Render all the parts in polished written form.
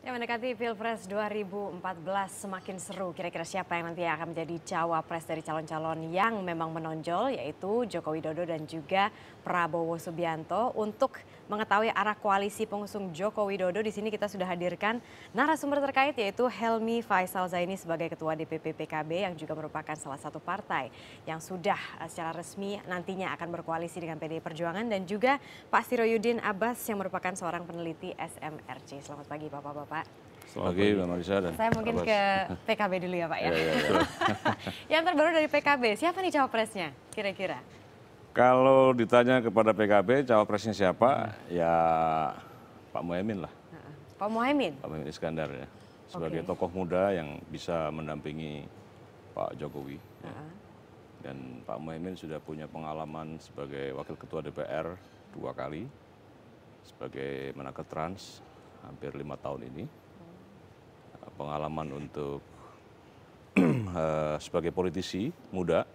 Ya, mendekati Pilpres 2014 semakin seru. Kira-kira siapa yang nanti akan menjadi cawapres dari calon-calon yang memang menonjol, yaitu Joko Widodo dan juga Prabowo Subianto. Untuk mengetahui arah koalisi pengusung Joko Widodo, di sini kita sudah hadirkan narasumber terkait, yaitu Helmi Faisal Zaini sebagai Ketua DPP PKB yang juga merupakan salah satu partai yang sudah secara resmi nantinya akan berkoalisi dengan PDI Perjuangan, dan juga Pak Siroyudin Abbas yang merupakan seorang peneliti SMRC. Selamat pagi Bapak-Bapak. Selamat pagi, Mbak Marisa dan Saya mungkin Abbas. ke PKB dulu ya Pak ya. Ya. Yang terbaru dari PKB, siapa nih cawapresnya kira-kira? Kalau ditanya kepada PKB, cawapresnya siapa? Ya Pak Muhaimin lah, Pak Muhaimin. Pak Muhaimin Iskandar ya. Sebagai Oke. tokoh muda yang bisa mendampingi Pak Jokowi. Ya. Dan Pak Muhaimin sudah punya pengalaman sebagai Wakil Ketua DPR 2 kali, sebagai Menaker Trans hampir 5 tahun ini. Pengalaman untuk sebagai politisi muda.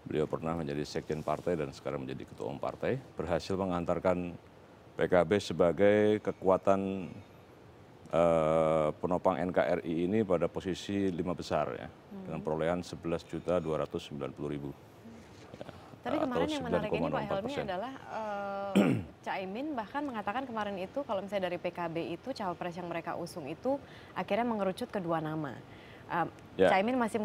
Beliau pernah menjadi sekjen partai dan sekarang menjadi ketua umum partai. Berhasil mengantarkan PKB sebagai kekuatan penopang NKRI ini pada posisi 5 besar ya. Dengan perolehan 11.290.000. Tapi kemarin yang menarik ini Pak Helmi adalah Caimin bahkan mengatakan kemarin itu kalau misalnya dari PKB itu cawapres yang mereka usung itu akhirnya mengerucut ke 2 nama. Caimin masih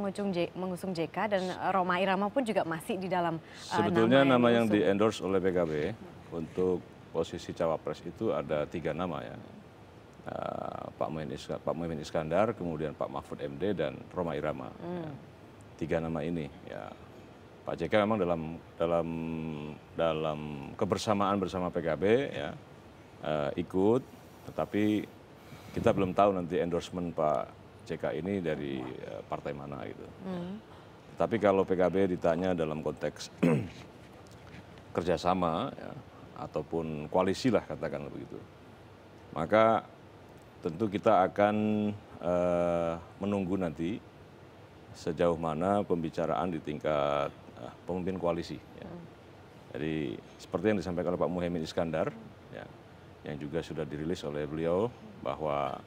mengusung JK dan Rhoma Irama pun juga masih di dalam sebetulnya nama yang diusung. di-endorse oleh PKB untuk posisi cawapres itu ada 3 nama ya. Pak Muhaimin Iskandar, kemudian Pak Mahfud MD dan Rhoma Irama. Ya. 3 nama ini ya. Pak JK memang dalam kebersamaan bersama PKB ya ikut, tetapi kita belum tahu nanti endorsement Pak JK ini dari partai mana gitu. Tapi kalau PKB ditanya dalam konteks kerjasama ya, ataupun koalisi lah katakanlah begitu, maka tentu kita akan menunggu nanti sejauh mana pembicaraan di tingkat pemimpin koalisi. Ya. Jadi seperti yang disampaikan oleh Pak Muhaimin Iskandar, ya, yang juga sudah dirilis oleh beliau bahwa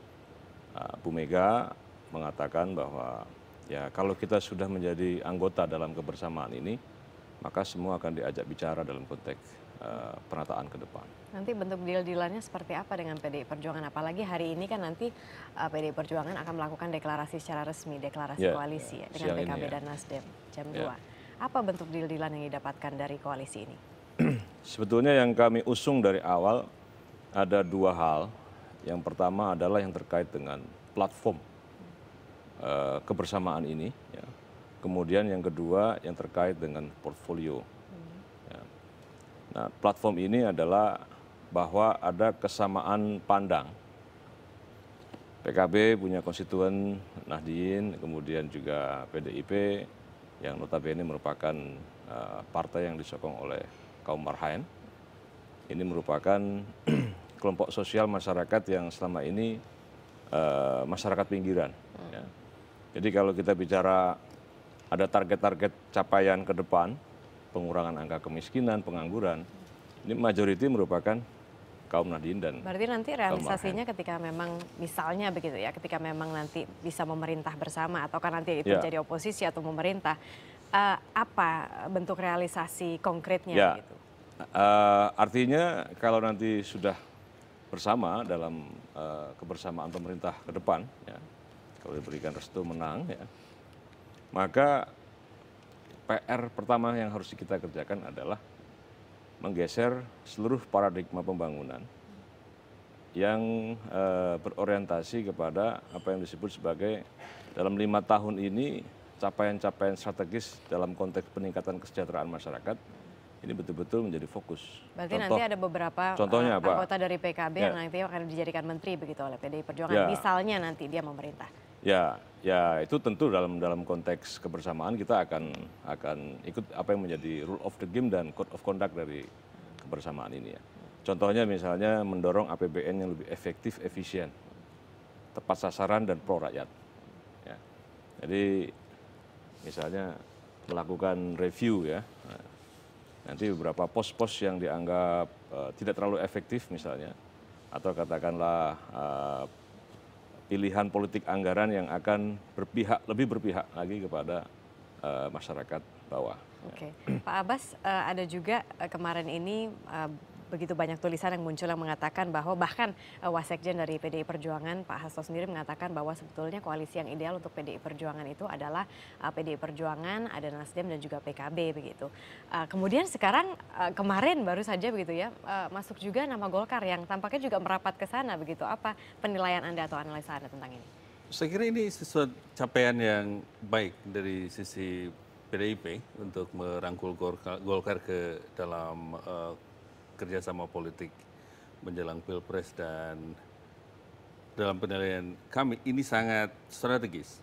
Bu Mega mengatakan bahwa ya kalau kita sudah menjadi anggota dalam kebersamaan ini, maka semua akan diajak bicara dalam konteks penataan ke depan. Nanti bentuk deal-dealannya seperti apa dengan PDI Perjuangan? Apalagi hari ini kan nanti PDI Perjuangan akan melakukan deklarasi secara resmi, deklarasi koalisi ya, dengan PKB dan Nasdem jam 2. Apa bentuk deal-dealan yang didapatkan dari koalisi ini? Sebetulnya yang kami usung dari awal ada 2 hal. Yang pertama adalah yang terkait dengan platform kebersamaan ini. Ya. Kemudian yang kedua yang terkait dengan portfolio. Ya. Nah, platform ini adalah bahwa ada kesamaan pandang. PKB punya konstituen Nahdien, kemudian juga PDIP, yang notabene merupakan partai yang disokong oleh kaum marhaen. Ini merupakan kelompok sosial masyarakat yang selama ini masyarakat pinggiran. Ya. Jadi kalau kita bicara ada target-target capaian ke depan, pengurangan angka kemiskinan, pengangguran, ini majority merupakan kaum Nahdien dan berarti nanti realisasinya ketika memang misalnya begitu ya, ketika memang nanti bisa memerintah bersama ataukah nanti itu jadi oposisi atau memerintah, apa bentuk realisasi konkretnya gitu? Artinya kalau nanti sudah bersama dalam kebersamaan pemerintah ke depan, ya, kalau diberikan restu menang, ya, maka PR pertama yang harus kita kerjakan adalah menggeser seluruh paradigma pembangunan yang berorientasi kepada apa yang disebut sebagai dalam 5 tahun ini capaian-capaian strategis dalam konteks peningkatan kesejahteraan masyarakat ini betul-betul menjadi fokus. Berarti nanti ada beberapa anggota dari PKB yang nanti akan dijadikan menteri begitu oleh PDI Perjuangan, misalnya nanti dia memerintah. Ya itu tentu dalam konteks kebersamaan kita akan ikut apa yang menjadi rule of the game dan code of conduct dari kebersamaan ini ya. Contohnya misalnya mendorong APBN yang lebih efektif, efisien, tepat sasaran dan pro rakyat. Ya. Jadi misalnya melakukan review ya. Nanti beberapa pos-pos yang dianggap tidak terlalu efektif misalnya, atau katakanlah pilihan politik anggaran yang akan lebih berpihak lagi kepada masyarakat bawah. Oke, Pak Abbas, ada juga kemarin ini begitu banyak tulisan yang muncul yang mengatakan bahwa bahkan Wasekjen dari PDI Perjuangan Pak Hasto sendiri mengatakan bahwa sebetulnya koalisi yang ideal untuk PDI Perjuangan itu adalah PDI Perjuangan, ada Nasdem dan juga PKB begitu. Kemudian sekarang kemarin baru saja begitu ya masuk juga nama Golkar yang tampaknya juga merapat ke sana begitu. Apa penilaian Anda atau analisa Anda tentang ini? Saya kira ini sesuatu capaian yang baik dari sisi PDIP untuk merangkul Golkar ke dalam kerjasama politik menjelang Pilpres, dan dalam penilaian kami ini sangat strategis.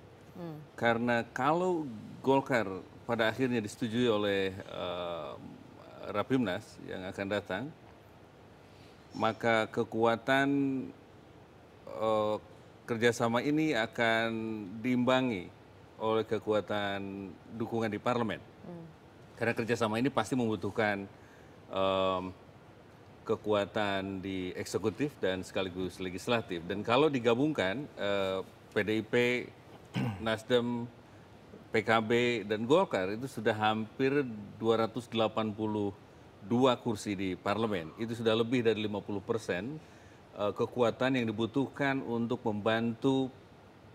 Karena kalau Golkar pada akhirnya disetujui oleh Rapimnas yang akan datang, maka kekuatan kerjasama ini akan diimbangi oleh kekuatan dukungan di parlemen. Karena kerjasama ini pasti membutuhkan kekuatan di eksekutif dan sekaligus legislatif. Dan kalau digabungkan PDIP, Nasdem, PKB, dan Golkar itu sudah hampir 282 kursi di parlemen. Itu sudah lebih dari 50% kekuatan yang dibutuhkan untuk membantu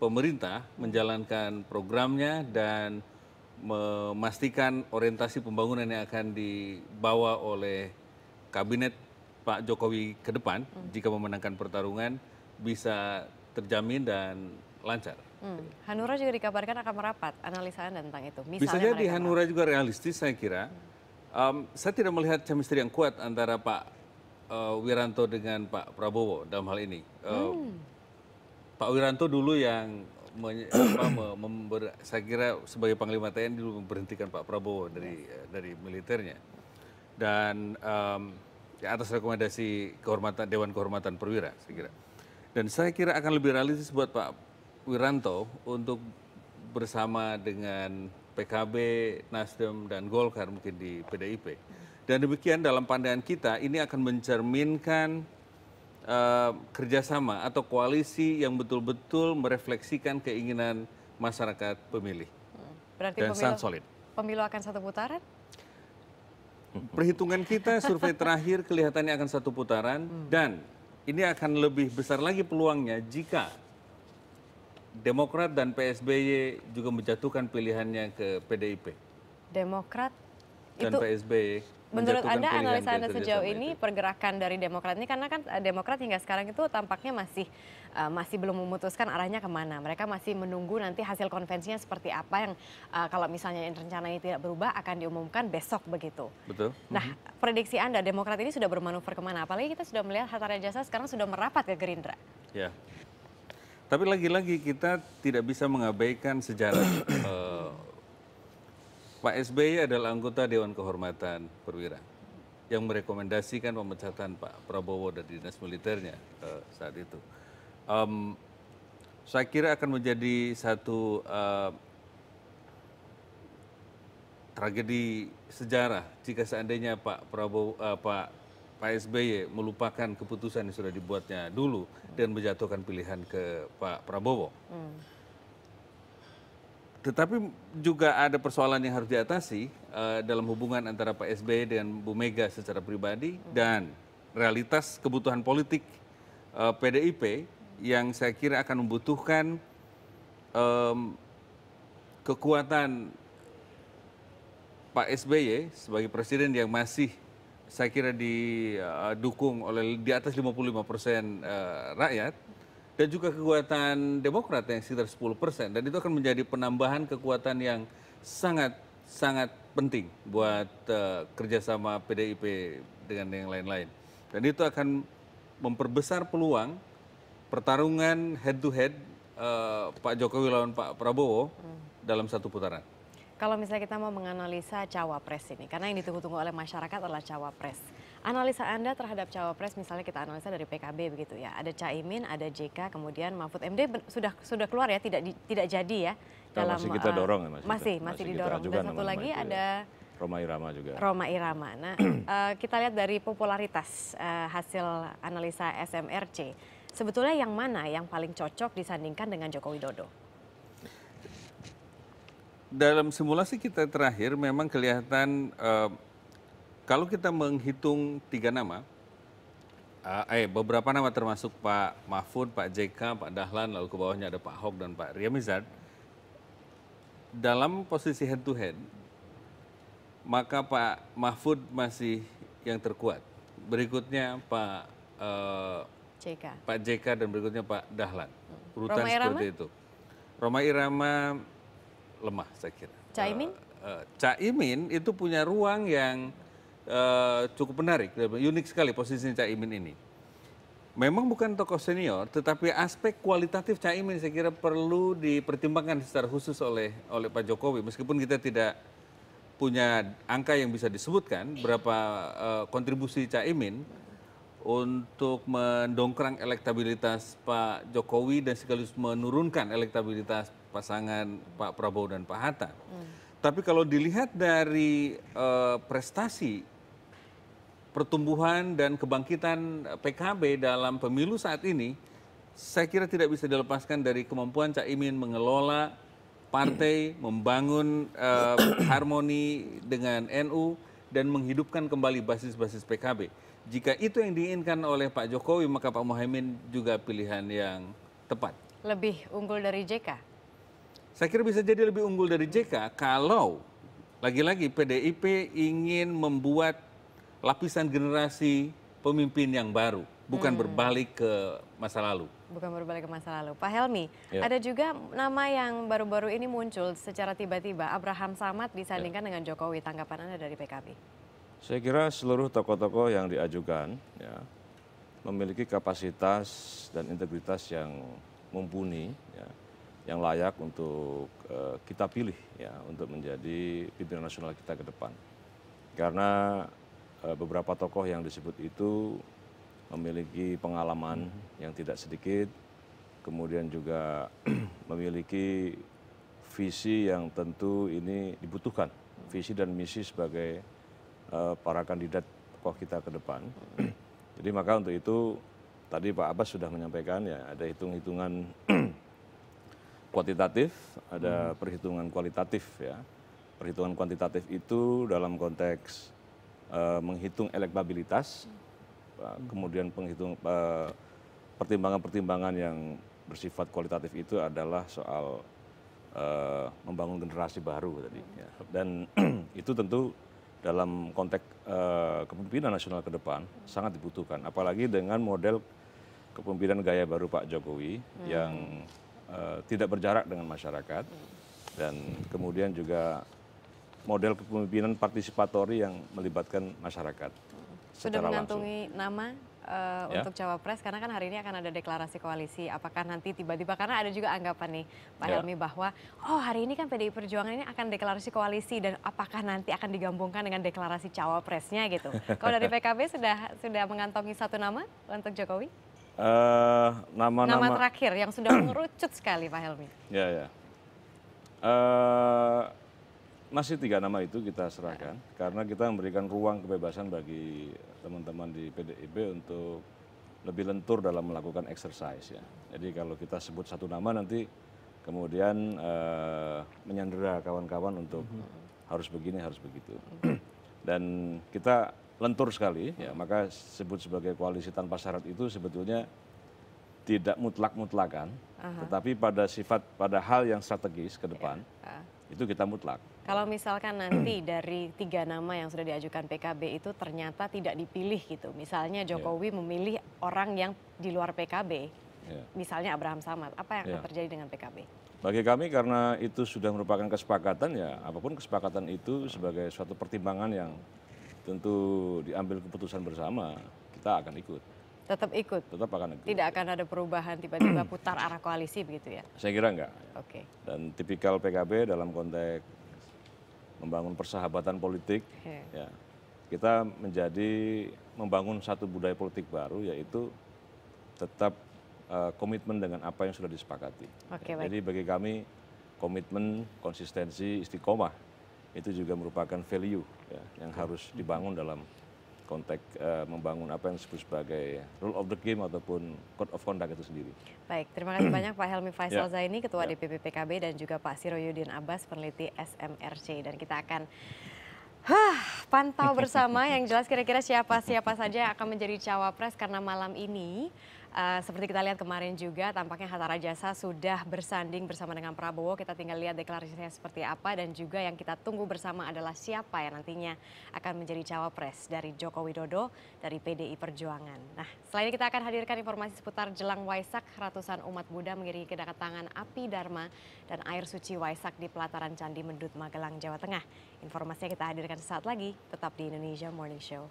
pemerintah menjalankan programnya dan memastikan orientasi pembangunan yang akan dibawa oleh kabinet Pak Jokowi ke depan jika memenangkan pertarungan bisa terjamin dan lancar. Hanura juga dikabarkan akan merapat. Analisa Anda tentang itu? Bisa jadi Hanura juga realistis saya kira. Saya tidak melihat chemistry yang kuat antara Pak Wiranto dengan Pak Prabowo dalam hal ini. Pak Wiranto dulu yang saya kira sebagai Panglima TNI dulu memberhentikan Pak Prabowo dari militernya. Dan atas rekomendasi Dewan Kehormatan Perwira, saya kira. Dan saya kira akan lebih realistis buat Pak Wiranto untuk bersama dengan PKB, Nasdem, dan Golkar mungkin di PDIP. Dan demikian dalam pandangan kita ini akan mencerminkan kerjasama atau koalisi yang betul-betul merefleksikan keinginan masyarakat pemilih. Berarti dan sangat solid. Pemilu akan satu putaran? Perhitungan kita survei terakhir kelihatannya akan satu putaran, dan ini akan lebih besar lagi peluangnya jika Demokrat dan PSBY juga menjatuhkan pilihannya ke PDIP. Demokrat dan itu PSBY. Menurut Anda, analisa Anda sejauh ini pergerakan dari Demokrat ini, karena kan Demokrat hingga sekarang itu tampaknya masih belum memutuskan arahnya kemana. Mereka masih menunggu nanti hasil konvensinya seperti apa yang kalau misalnya rencana ini tidak berubah akan diumumkan besok begitu. Betul. Nah, prediksi Anda Demokrat ini sudah bermanuver kemana? Apalagi kita sudah melihat Hatta Rajasa sekarang sudah merapat ke Gerindra. Ya. Tapi lagi-lagi kita tidak bisa mengabaikan sejarah. Pak SBY adalah anggota Dewan Kehormatan Perwira yang merekomendasikan pemecatan Pak Prabowo dari dinas militernya saat itu. Saya kira akan menjadi satu tragedi sejarah jika seandainya Pak SBY melupakan keputusan yang sudah dibuatnya dulu dan menjatuhkan pilihan ke Pak Prabowo. Tetapi juga ada persoalan yang harus diatasi dalam hubungan antara Pak SBY dengan Bu Mega secara pribadi dan realitas kebutuhan politik PDIP yang saya kira akan membutuhkan kekuatan Pak SBY sebagai presiden yang masih saya kira didukung oleh di atas 55% rakyat, dan juga kekuatan Demokrat yang sekitar 10%, dan itu akan menjadi penambahan kekuatan yang sangat penting buat kerjasama PDIP dengan yang lain-lain. Dan itu akan memperbesar peluang pertarungan head to head Pak Jokowi lawan Pak Prabowo dalam satu putaran. Kalau misalnya kita mau menganalisa cawapres ini, karena yang ditunggu-tunggu oleh masyarakat adalah cawapres. Analisa Anda terhadap cawapres, misalnya kita analisa dari PKB begitu ya. Ada Caimin, ada JK, kemudian Mahfud MD sudah keluar ya, tidak jadi ya. Masih kita dorong ya, masih didorong. Dan satu lagi ada Rhoma Irama juga. Rhoma Irama. Nah, kita lihat dari popularitas hasil analisa SMRC. Sebetulnya yang mana yang paling cocok disandingkan dengan Joko Widodo? Dalam simulasi kita terakhir memang kelihatan kalau kita menghitung 3 nama, beberapa nama termasuk Pak Mahfud, Pak JK, Pak Dahlan, lalu ke bawahnya ada Pak Ahok dan Pak Riamizard, dalam posisi head to head, maka Pak Mahfud masih yang terkuat. Berikutnya JK. Pak JK dan berikutnya Pak Dahlan. Urutan Rhoma Irama? seperti itu. Rhoma Irama lemah saya kira. Caimin? Caimin itu punya ruang yang cukup menarik, unik sekali posisi Caimin ini. Memang bukan tokoh senior, tetapi aspek kualitatif Caimin saya kira perlu dipertimbangkan secara khusus oleh Pak Jokowi. Meskipun kita tidak punya angka yang bisa disebutkan berapa kontribusi Caimin untuk mendongkrang elektabilitas Pak Jokowi dan sekaligus menurunkan elektabilitas pasangan Pak Prabowo dan Pak Hatta. Tapi kalau dilihat dari prestasi pertumbuhan dan kebangkitan PKB dalam pemilu saat ini, saya kira tidak bisa dilepaskan dari kemampuan Caimin mengelola partai, membangun harmoni dengan NU, dan menghidupkan kembali basis-basis PKB. Jika itu yang diinginkan oleh Pak Jokowi, maka Pak Muhaimin juga pilihan yang tepat. Lebih unggul dari JK? Saya kira bisa jadi lebih unggul dari JK kalau lagi-lagi PDIP ingin membuat lapisan generasi pemimpin yang baru, bukan berbalik ke masa lalu. Bukan berbalik ke masa lalu. Pak Helmi, Ya. ada juga nama yang baru-baru ini muncul secara tiba-tiba, Abraham Samad disandingkan dengan Jokowi. Tanggapan Anda dari PKB? Saya kira seluruh tokoh-tokoh yang diajukan ya, memiliki kapasitas dan integritas yang mumpuni, ya, yang layak untuk kita pilih ya, untuk menjadi pimpinan nasional kita ke depan. Karena beberapa tokoh yang disebut itu memiliki pengalaman yang tidak sedikit, kemudian juga memiliki visi yang tentu ini dibutuhkan, visi dan misi sebagai para kandidat tokoh kita ke depan. Jadi maka untuk itu tadi Pak Abbas sudah menyampaikan ya, ada hitung-hitungan kuantitatif, ada perhitungan kualitatif ya. Perhitungan kuantitatif itu dalam konteks menghitung elektabilitas, kemudian pertimbangan-pertimbangan yang bersifat kualitatif itu adalah soal membangun generasi baru tadi. Ya. Dan itu tentu dalam konteks kepemimpinan nasional ke depan sangat dibutuhkan. Apalagi dengan model kepemimpinan gaya baru Pak Jokowi yang tidak berjarak dengan masyarakat dan kemudian juga model kepemimpinan partisipatori yang melibatkan masyarakat. Sudah mengantungi nama untuk cawapres, karena kan hari ini akan ada deklarasi koalisi. Apakah nanti tiba-tiba, karena ada juga anggapan nih Pak Helmi bahwa hari ini kan PDI Perjuangan ini akan deklarasi koalisi, dan apakah nanti akan digabungkan dengan deklarasi cawapresnya gitu. Kalau dari PKB sudah mengantongi satu nama untuk Jokowi? Nama terakhir yang sudah mengerucut sekali Pak Helmi. Ya. Masih 3 nama itu kita serahkan karena kita memberikan ruang kebebasan bagi teman-teman di PDIP untuk lebih lentur dalam melakukan exercise ya. Jadi kalau kita sebut satu nama nanti kemudian menyandera kawan-kawan untuk harus begini, harus begitu. Dan kita lentur sekali ya, maka sebut sebagai koalisi tanpa syarat itu sebetulnya tidak mutlak-mutlakan, tetapi pada hal yang strategis ke depan itu kita mutlak. Kalau misalkan nanti dari 3 nama yang sudah diajukan PKB itu ternyata tidak dipilih gitu, misalnya Jokowi memilih orang yang di luar PKB, misalnya Abraham Samad, apa yang akan terjadi dengan PKB? Bagi kami karena itu sudah merupakan kesepakatan ya, apapun kesepakatan itu sebagai suatu pertimbangan yang tentu diambil keputusan bersama, kita akan ikut. Tetap ikut? Tetap akan ikut. Tidak akan ada perubahan tiba-tiba putar arah koalisi begitu ya? Saya kira enggak. Oke. Dan tipikal PKB dalam konteks membangun persahabatan politik, ya, kita membangun satu budaya politik baru, yaitu tetap komitmen dengan apa yang sudah disepakati. Jadi bagi kami komitmen, konsistensi, istiqomah itu juga merupakan value ya, yang harus dibangun dalam konteks membangun apa yang disebut sebagai rule of the game ataupun code of conduct itu sendiri. Baik, terima kasih banyak Pak Helmi Faisal Ya. Zaini, Ketua DPP PKB, dan juga Pak Siroyudin Abbas, peneliti SMRC. Dan kita akan pantau bersama yang jelas kira-kira siapa saja yang akan menjadi cawapres, karena malam ini seperti kita lihat kemarin juga tampaknya Hatta Rajasa sudah bersanding bersama dengan Prabowo. Kita tinggal lihat deklarasinya seperti apa, dan juga yang kita tunggu bersama adalah siapa yang nantinya akan menjadi cawapres dari Joko Widodo dari PDI Perjuangan. Nah, selain itu kita akan hadirkan informasi seputar jelang Waisak. Ratusan umat Buddha mengiringi kedatangan api Dharma dan air suci Waisak di pelataran Candi Mendut, Magelang, Jawa Tengah. Informasinya kita hadirkan sesaat lagi, tetap di Indonesia Morning Show.